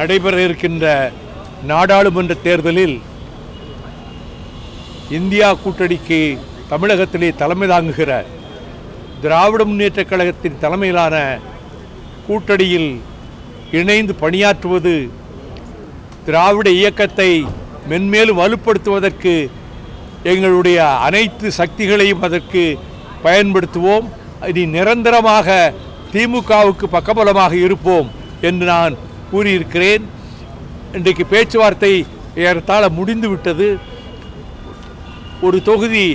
நடைபெற இருக்கின்ற நாடாளுமன்ற தேர்தலில் இந்தியா கூட்டணிக்கு தமிழகத்திலே தலைமை தாங்குகிற திராவிட முன்னேற்றக் கழகத்தின் தலைமையிலான கூட்டணியில் இணைந்து பணியாற்றுவது திராவிட இயக்கத்தை மென்மேலும் வலுப்படுத்துவதற்கு எங்களுடைய அனைத்து சக்திகளையும் அதற்கு பயன்படுத்துவோம். இனி நிரந்தரமாக திமுகவுக்கு பக்கபலமாக இருப்போம் என்று நான் கூறியிருக்கிறேன். இன்றைக்கு பேச்சுவார்த்தை ஏறத்தாழ முடிந்து விட்டது. ஒரு தொகுதி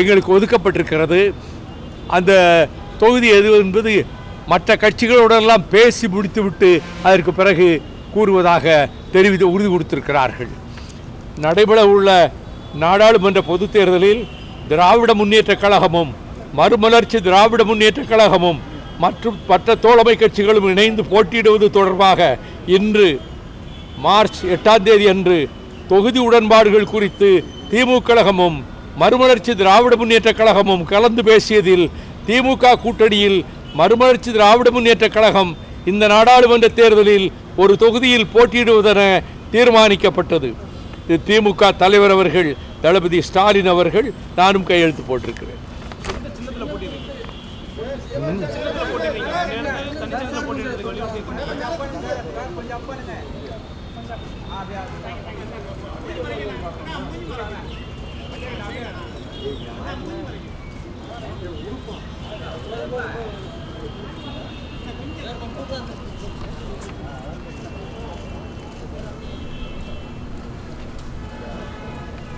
எங்களுக்கு ஒதுக்கப்பட்டிருக்கிறது. அந்த தொகுதி எது என்பது மற்ற கட்சிகளோடெல்லாம் பேசி முடித்துவிட்டு அதற்கு பிறகு கூறுவதாக உறுதி கொடுத்திருக்கிறார்கள். நடைபெற உள்ள நாடாளுமன்ற பொதுத் தேர்தலில் திராவிட முன்னேற்றக் கழகமும் மறுமலர்ச்சி திராவிட முன்னேற்றக் கழகமும் மற்றும் மற்ற தோழமை கட்சிகளும் இணைந்து போட்டியிடுவது தொடர்பாக இன்று மார்ச் 8ஆம் தேதி அன்று தொகுதி உடன்பாடுகள் குறித்து திமுக கழகமும் மறுமலர்ச்சி திராவிட முன்னேற்றக் கழகமும் கலந்து பேசியதில் திமுக கூட்டணியில் மறுமலர்ச்சி திராவிட முன்னேற்றக் கழகம் இந்த நாடாளுமன்ற தேர்தலில் ஒரு தொகுதியில் போட்டியிடுவதென தீர்மானிக்கப்பட்டது. திமுக தலைவர் அவர்கள் தளபதி ஸ்டாலின் அவர்கள் நானும் கையெழுத்து போட்டிருக்கிறேன்.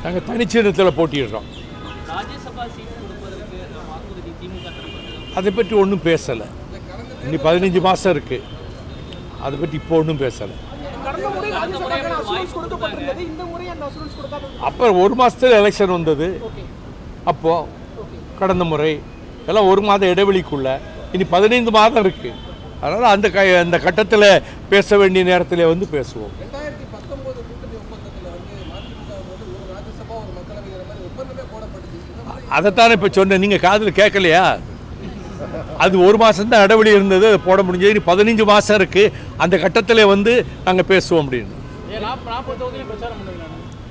நாங்கள் தனிச்சின்னத்தில் போட்டிடுறோம். அதை பற்றி ஒன்றும் பேசலை. இன்னி 15 மாதம் இருக்குது. அதை பற்றி இப்போ ஒன்றும் பேசலை. அப்புறம் ஒரு மாதத்தில் எலெக்ஷன் வந்தது. அப்போது கடந்த முறை எல்லாம் ஒரு மாத இடைவெளிக்குள்ள இனி 15 மாதம் இருக்குது. அதனால் அந்த கட்டத்தில் பேச வேண்டிய நேரத்தில் வந்து பேசுவோம். அதைத்தானே இப்போ சொன்னேன். நீங்கள் காதில் கேட்கலையா? அது ஒரு மாதம் தான் இடைவெளி இருந்தது, அதை போட முடிஞ்சது. இனி 15 மாதம் இருக்குது. அந்த கட்டத்தில் வந்து நாங்கள் பேசுவோம் அப்படின்னு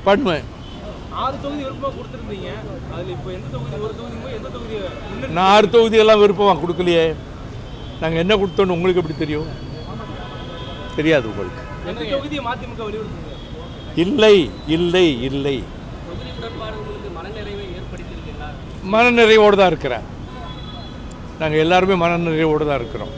பண்ணுவேன். நான் 6 தொகுதியெல்லாம் விருப்பமாக கொடுக்கலையே. நாங்கள் என்ன கொடுத்தோன்னு உங்களுக்கு எப்படி தெரியும்? தெரியாது உங்களுக்கு. இல்லை இல்லை இல்லை, மனநிறைவோடு தான் இருக்கிறேன். நாங்கள் எல்லாருமே மனநிறைவோடு தான் இருக்கிறோம்.